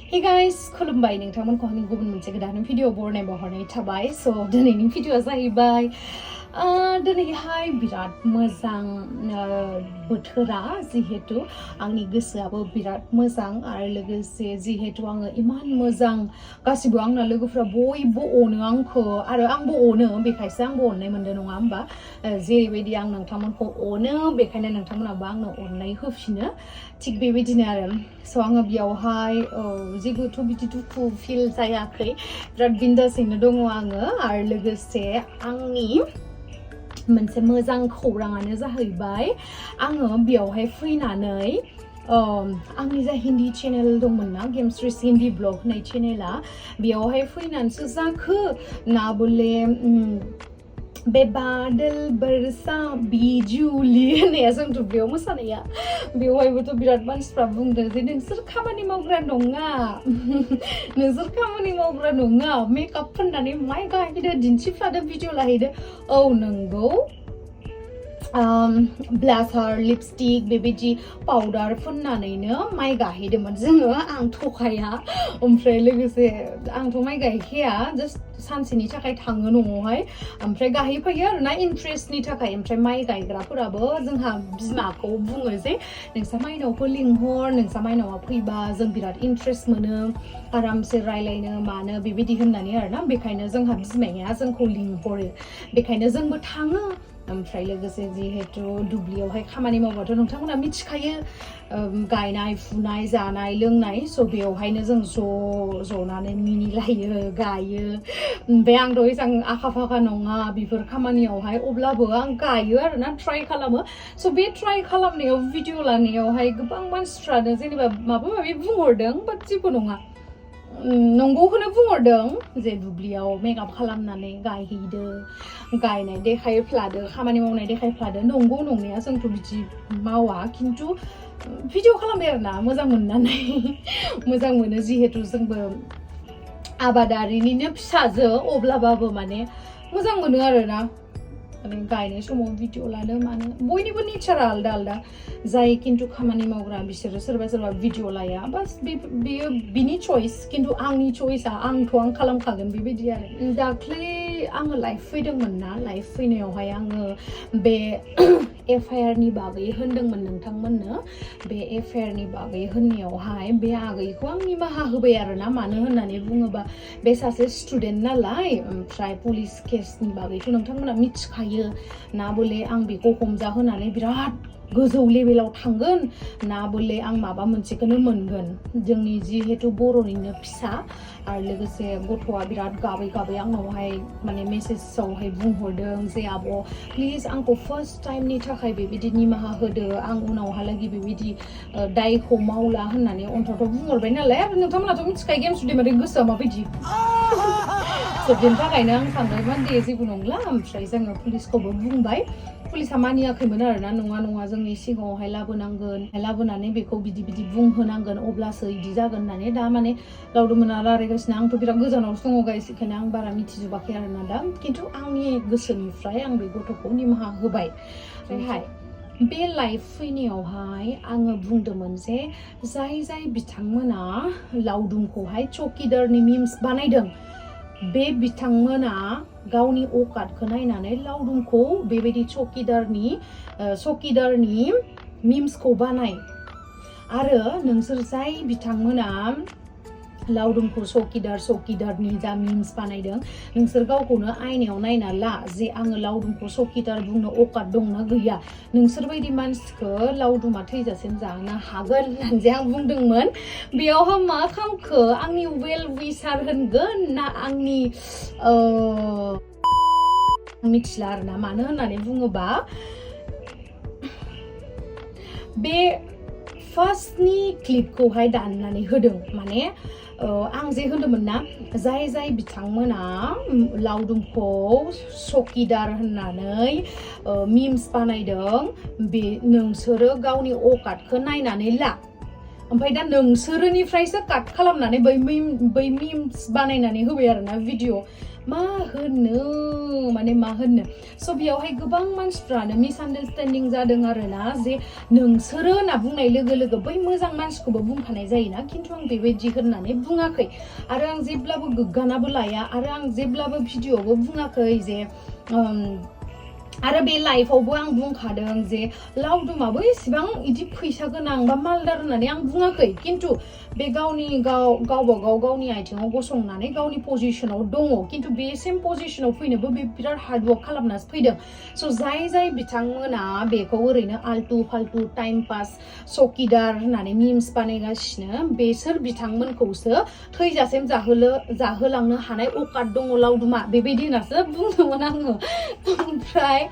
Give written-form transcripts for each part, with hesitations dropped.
Hey guys, Khulumbai nwngthang ko haming gubun moनसे गोदान video बरनाय महरनाय थाबाय सो दिनैनि भिडिअआ जाहैबाय दिनैहाय बिराद मोजां बोथोरा जिहेतु आंनि गोसोआबो बिराद मोजां आरो लोगोसे जिहेतु आङो इमान मोजां गासिबो आंना लोगोफोरा बयबो अनो आंखौ आरो आंबो अनो बेखायसो आंबो अननाय मोनदों नङा होमबा जेरैबायदि आं नोंथांमोनखौ अनो बेखायनो नोंथांमोनाबो आंनो अननाय होफिनो थिग बेबायदिनो आरो सो आङो बेयावहाय जेबोथ' बिदि दुखु फिल जायाखै बिराद बिन्दासैनो दङ आङो आरो लोगोसे आंनि मोनसे मोजां खौराङानो जाहैबाय आङो बेयावहाय फैनानै आंनि जा हिन्दी चेनेल दंमोन ना गेमस्रि हिन्दी ब्लग होननाय चेनेला बेयावहाय फैनानैसो जाखो ना बोले बे बादल बरसा बिजुली होननाया जोंथ' बेयाव मोसानाया बेवहायबोथ' बिराद मानसिफ्रा बुंदों जे नोंसोर खामानि मावग्रा नङा नोंसोर खामानि मावग्रा नङा मेकआप फोननानै माइ गाहैदो दिन्थिफ्लादो भिडिअ लाहैदो औ नंगौ ब्लासार लिपस्टिक बेबायदि पाउडार फुननानैनो माइ गाहैदोंमोन जोङो आं थखाया ओमफ्राय लोगोसे आंथ' माइ गायखाया जास्ट सानसेनि थाखाय थाङो न'आवहाय ओमफ्राय गाहैफैयो आरोना इन्ट्रेस्टनि थाखाय ओमफ्राय माइ गायग्राफोराबो जोंहा बिमाखौ बुङो जे नोंसा माइनावखौ लिंहर नोंसा माइनावा फैबा जों बिराद इन्ट्रेस्ट मोनो आरामसे रायलायनो मानो बेबायदि होननानै आरोना बेखायनो जोंहा बिमाया जोंखौ लिंहरो बेखायनो जोंबो थाङो ओमफ्राय लोगोसे जिहेतु दुब्लियावहाय खामानि मावबाथ' नोंथांमोना मिथिखायो गायनाय फुनाय जानाय लोंनाय स' बेयावहायनो जों ज'नानै मिनिलायो गायो ओमफ्राय आंथ' एसां आखा फाखा नङा बेफोर खामानियावहाय अब्लाबो आं गायो आरोना ट्राइ खालामो स' बे ट्राइ खालामनायाव भिडिअ लानायावहाय गोबां मानसिफ्रानो जेनेबा माबा माबि बुंहरदों बाट जेबो नङा नंगौखौनो बुंहरदों जे दुब्लियाव मेकआप खालामनानै गायहैदो गायनाय देखायफ्लादो खामानि मावनाय देखायफ्लादो नंगौ नंनाया जोंथ' बिदि मावा खिन्थु भिडिअ खालामबाय आरोना मोजां मोननानै मोजां मोनो जिहेतु जोंबो आबादारिनिनो फिसाजो अब्लाबाबो माने मोजां मोनो आरोना माने गायनाय समाव भिडिअ लानो मानो बयनिबो नेचारा आलदा आलदा जाय खिन्थु खामानि मावग्रा बिसोरो सोरबा भिडिअ लाया बास बेयो बिनि चइस खिन्थु आंनि चइसआ आं खालामखागोन बेबायदि आरो दाख्लै आङो लाइभ फैदोंमोन ना लाइभ फैनायावहाय आङो बे एफआइआरनि बागै होनदोंमोन नोंथांमोननो बे एफआइआरनि बागै होननायावहाय बे आगैखौ आं निमाहा होबाय आरोना मानो होननानै बुङोबा बे सासे स्टुडेन्ट नालाय ओमफ्राय पुलिस केसनि बागैथ' नोंथांमोना मिथिखायो ना बोले आं बेखौ हमजाहोनानै बिराद गोजौ लेभेलाव थांगोन ना बोले आं माबा मोनसेखौनो मोनगोन जोंनि जिहेतु बर'निनो फिसा आरो लोगोसे गथ'आ बिराद गाबै आंनावहाय माने मेसेजावहाय बुंहरदों जे आब' प्लिज आंखौ फार्स्ट टाइमनि थाखाय बेबायदि निमाहा होदो आं उनावहालागि बेबायदि दायखौ मावला होननानै अन्थ'थ' बुंहरबाय नालाय आरो नोंथांमोनाथ' मिथिखायो गेमस्रि माने गोसोआ माबायदि बेनि थाखायनो आं सानबायमोन दे जेबो नंला ओमफ्राय जोङो पुलिसखौबो बुंबाय पुलिसा मानियाखैमोन आरोना नङा जोंनि सिगाङावहाय लाबोनानै बेखौ बिदि बुंहोनांगोन अब्लासो इदि जागोन होननानै दा माने लावदुममोना रायलायगासिनो आंथ' बिराद गोजानावसो दङ गाइस बेखायनो आं बारा मिथिजोबाखै आरोना दा खिन्थु आंनि गोसोनिफ्राय आं बे गथ'खौ निमाहा होबाय ओमफ्रायहाय बे लाइभ फैनायावहाय आङो बुंदोंमोन जे जाय बिथांमोना लावदुमखौहाय चकिदारनि मिम्स बानायदों बे बिथांमोना गावनि अकातखौ नायनानै लावदुमखौ बेबायदि चकिदारनि मिम्सखौ बानाय आरो नोंसोर जाय बिथांमोना लावदुमखौ चकिदारनि जा मिम्स बानायदों नोंसोर गावखौनो आयनायाव नायना ला जे आङो लावदुमखौ चकिदार बुंनो अकात दंना गैया नोंसोरबायदि मानसिखौ लावदुमा थैजासिम जानो हागोन होननानै जे आं बुंदोंमोन बेयावहा मा खालामखो आंनि वेल विसार होनगोन ना आंनि मिथिला आरोना मानो होननानै बुङोबा बे फार्स्टनि क्लिपखौहाय दाननानै होदों माने आं जे होनदोंमोन ना जाय बिथांमोना लावदुमखौ चकिदार होननानै मिम्स बानायदों बे नोंसोरो गावनि अकातखौ नायनानै ला ओमफ्राय दा नोंसोरनिफ्रायसो काट खालामनानै बै मिम्स बानायनानै होबाय आरोना भिडिअ मा होनो माने मा होनो स' बेयावहाय गोबां मानसिफ्रानो मिसआन्डारस्टेन्डिं जादों आरोना जे नोंसोरो होनना बुंनाय लोगो लोगो बै मोजां मानसिखौबो बुंखानाय जायोना खिन्थु आं बेबायदि होननानै बुङाखै आरो आं जेब्लाबो गोग्गानाबो लाया आरो आं जेब्लाबो भिडिअ'आवबो बुङाखै जे आरो बे लाइफआवबो आं बुंखादों जे लाउदुमाबो एसेबां इदि फैसा गोनां बा मालदार होननानै आं बुङाखै खिन्थु बे गावबागाव गावनि आथिङाव गसंनानै गावनि पजिशनाव दङ खिन्थु बे सेम पजिशनाव फैनोबो बे बिराद हार्डवर्क खालामनासो फैदों स' जाय बिथांमोना बेखौ ओरैनो आल्टु फाल्टु टाइम पास सकिदार होननानै मिम्स बानायगासिनो बेसोर बिथांमोनखौसो थैजासिम जाहोलांनो हानाय अकाद दङ लाउदुमा बेबायदि होननासो बुंदोंमोन आङो ओमफ्राय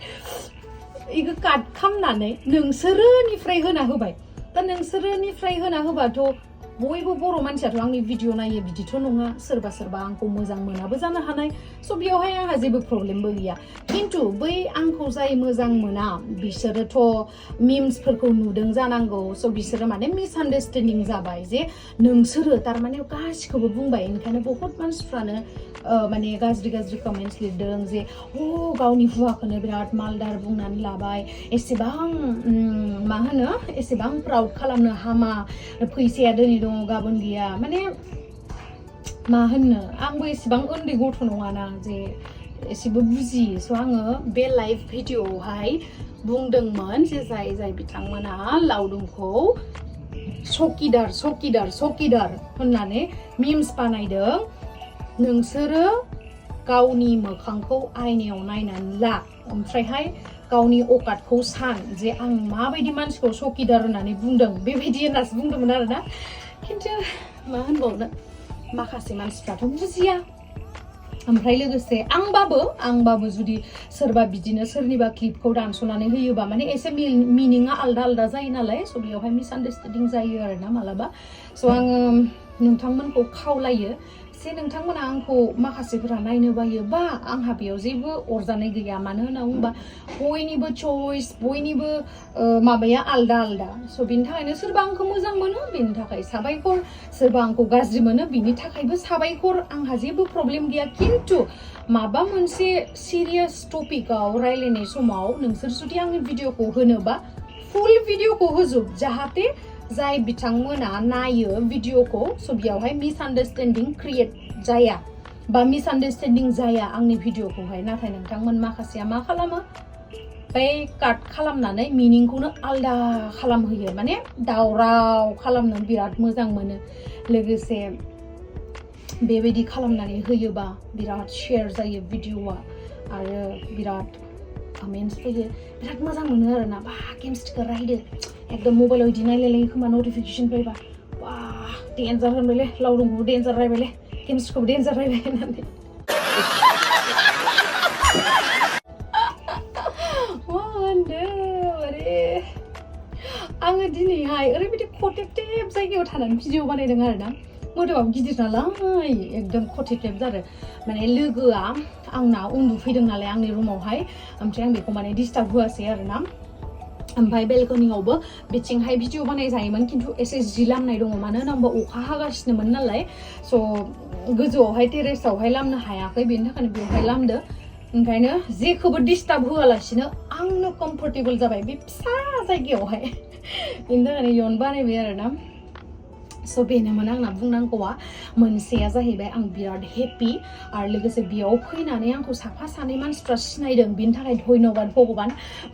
इखौ काट खालामनानै नोंसोरोनिफ्राय होना होबाय दा नोंसोरोनिफ्राय होना होबाथ' बयबो बर' मानसियाथ' आंनि भिडिअ नायो बिदिथ' नङा सोरबा आंखौ मोजां मोनाबो जानो हानाय स' बेयावहाय आंहा जेबो प्रब्लेमबो गैया खिन्थु बै आंखौ जाय मोजां मोना बिसोरोथ' मिम्सफोरखौ नुदों जानांगौ स' बिसोरो माने मिसआन्डारस्टेन्डिं जाबाय जे नोंसोरो थारमाने गासिखौबो बुंबाय ओंखायनो बहुत मानसिफ्रानो माने गाज्रि कमेन्ट्स लिरदों जे गावनि हुवाखौनो बिराद मालदार बुंनानै लाबाय एसेबां मा होनो एसेबां प्राउड खालामनो हामा फैसाया दिनै दङ गाबोन गैया माने मा होनो आंबो एसेबां उन्दै गथ' नङाना जे एसेबो बुजियो स' आङो बे लाइभ भिडिअ'आवहाय बुंदोंमोन जे जाय बिथांमोना लाउदुमखौ सकिदार होननानै मिम्स बानायदों नोंसोरो गावनि मोखांखौ आयनायाव नायनानै ला ओमफ्रायहाय गावनि अकादखौ सान जे आं माबायदि मानसिखौ सकिदार होननानै बुंदों बेबायदि होननासो बुंदोंमोन आरोना खिन्थु मा होनबावनो माखासे मानसिफ्राथ' बुजिया ओमफ्राय लोगोसे आंबाबो जुदि सोरबा बिदिनो सोरनिबा क्लिपखौ दानस'नानै होयोबा माने एसे मिनिङा आलदा जायो नालाय स' बेयावहाय मिसआन्डारस्टेन्डिं जायो आरोना मालाबा स' आङो नोंथांमोनखौ खावलायो जे नोंथांमोना आंखौ माखासेफोरा नायनो बायो बा आंहा बेयाव जेबो अरजानाय गैया मानो होनना बुंबा बयनिबो चइस बयनिबो माबाया आलदा स' बिनि थाखायनो सोरबा आंखौ मोजां मोनो बेनि थाखाय साबायखर सोरबा आंखौ गाज्रि मोनो बिनि थाखायबो साबायखर आंहा जेबो प्रब्लेम गैया खिन्थु माबा मोनसे सिरियास टपिकआव रायलायनाय समाव नोंसोर जुदि आंनि भिडिअखौ होनोबा फुल भिडिअखौ होजोब जाहाथे जाय बिथांमोना नायो भिडिअखौ स' बेयावहाय मिसआन्डारस्टेन्डिं क्रिएट जाया बा मिसआन्डारस्टेन्डिं जाया आंनि भिडिअखौहाय नाथाय नोंथांमोन माखासेया मा खालामो बै काट खालामनानै मिनिंखौनो आलदा खालामहोयो माने दावराव खालामनो बिराद मोजां मोनो लोगोसे बेबायदि खालामनानै होयोबा बिराद शेयार जायो भिडिअआ आरो बिराद कमेन्ट्स फैयो बिराद मोजां मोनो आरोना बा गेमस्ट्रिखौ रायदो एकदम मबाइलाव इदि नायलायलायो खोमा नटिफिकेसन फैबा बा डेन्जार होनबायलै लाउदुमखौबो डेन्जार रायबायलै गेमस्ट्रिखौबो डेन्जार रायबाय होननानै आङो दिनैहाय ओरैबायदि खटेब जायगायाव थानानै भिडिअ बानायदों आरोना मोदोमाबो गिदिर नालाय एकदम खटेब जादों माने लोगोआ आंना उन्दुफैदों नालाय आंनि रुमावहाय ओमफ्राय आं बेखौ माने डिस्टार्ब होआसै आरोना ओमफ्राय बेलकनियावबो बिथिंहाय भिडिअ बानाय जायोमोन खिन्थु एसे जि लामनाय दङ मानो होनबा अखा हागासिनोमोन नालाय स' गोजौआवहाय टेरेसावहाय लामनो हायाखै बेनि थाखायनो बेवहाय लामदो ओंखायनो जेखौबो डिस्टार्ब होआलासिनो आंनो कम्फर्टेबल जाबाय बे फिसा जायगायावहाय बेनि थाखायनो इयावनो बानायबाय आरोना स' बेनोमोन आंना बुंनांगौआ मोनसेया जाहैबाय आं बिराद हेपि आरो लोगोसे बेयाव फैनानै आंखौ साफा सानै मानसिफ्रा सिनायदों बिनि थाखाय धन्यबाद भगबान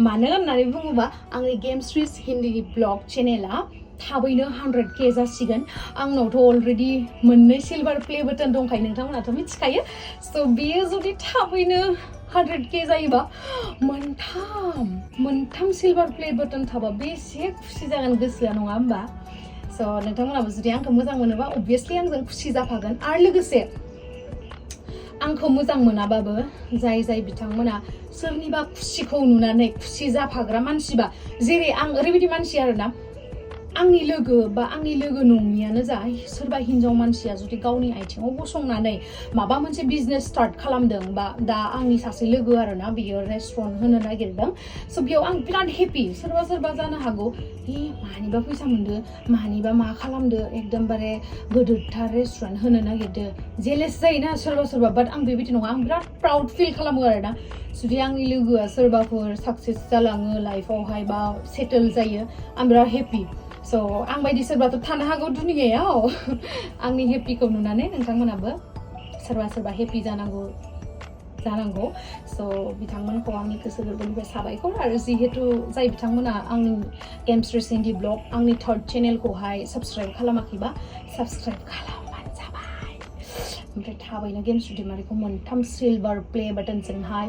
मानो होननानै बुङोबा आंनि गेमस्रिस हिन्दी ब्लग चेनेला थाबैनो 100K जासिगोन आंनावथ' अलरेडि मोननै सिलभार प्ले बटन दंखायो नोंथांमोनाथ' मिथिखायो स' बेयो जुदि थाबैनो 100K जायोबा मोनथाम सिलभार प्ले बटन थाबा बेसे खुसि जागोन गोसोआ नङा होमबा स' नोंथांमोनाबो जुदि आंखौ मोजां मोनोबा अबभियासलि आंजों खुसि जाफागोन आरो लोगोसे आंखौ मोजां मोनाबाबो जाय बिथांमोना सोरनिबा खुसिखौ नुनानै खुसि जाफाग्रा मानसिबा जेरै आं ओरैबायदि मानसि आरोना आंनि लोगो बा आंनि लोगो नङियानो जा सोरबा हिन्जाव मानसिया जुदि गावनि आथिङाव गसंनानै माबा मोनसे बिजनेस स्टार्ट खालामदों बा दा आंनि सासे लोगो आरोना बियो रेस्टुरेन्ट होनो नागिरदों स' बेयाव आं बिराद हेपि सोरबा जानो हागौ मानिबा फैसा मोनदो मानिबा मा खालामदो एकदमबारे गोदोरथार रेस्टुरेन्ट होनो नागिरदो जेलेस जायोना सोरबा सोरबा बाट आं बेबायदि नङा आं बिराद प्राउड फिल खालामो आरोना जुदि आंनि लोगोआ सोरबाफोर साक्सेस जालाङो लाइफआवहाय बा सेटल जायो आं बिराद हेपि स' आं बायदि सोरबाथ' थानो हागौ दुनियायाव आंनि हेपिखौ नुनानै नोंथांमोनाबो सोरबा सोरबा हेपि जानांगौ स' बिथांमोनखौ आंनि गोसो गोरबोनिफ्राय साबायखर आरो जिहेतु जाय बिथांमोना आंनि गेमस्रि सिंधि ब्लग आंनि थार्ड चेनेलखौहाय साबस्क्राइब खालामाखैबा साबस्क्राइब खालामबानो जाबाय ओमफ्राय थाबैनो गेमस्रि दैमारिखौ 3 सिलभार प्ले बाटनजोंहाय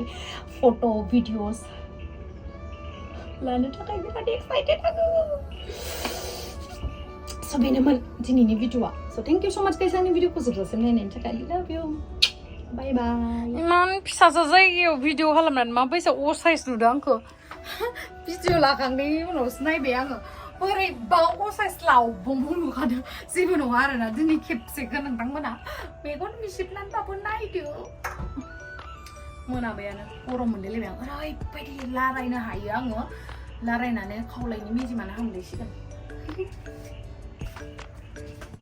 फट' भिडिअस लानो थाखाय बिराद एक्साइटेड आङो स' बेनोमोन दिनैनि भिडिअआ स' थेंक इउ स' माच गाइस आंनि भिडिअखौ जोबजासिम नायनायनि थाखाय लाभ इउ बाय बाय इमान फिसासा जायगायाव भिडिअ खालामनानै माबायसा असाइस नुदों आंखौ भिडिअ लाखांनायनि उनावसो नायबाय आङो बोरैबा असाइस लावबोंबो नुखादों जेबो नङा आरोना दिनै खेबसेखौ नोंथांमोना मेगन मिसिबनानैबाबो नायदो मोनाबायानो गरम मोनलायलायबाय आं ओरैबायदि रायलायनो हायो आङो रायलायनानै खावलायनि मेजेमानो हामलायसिगोन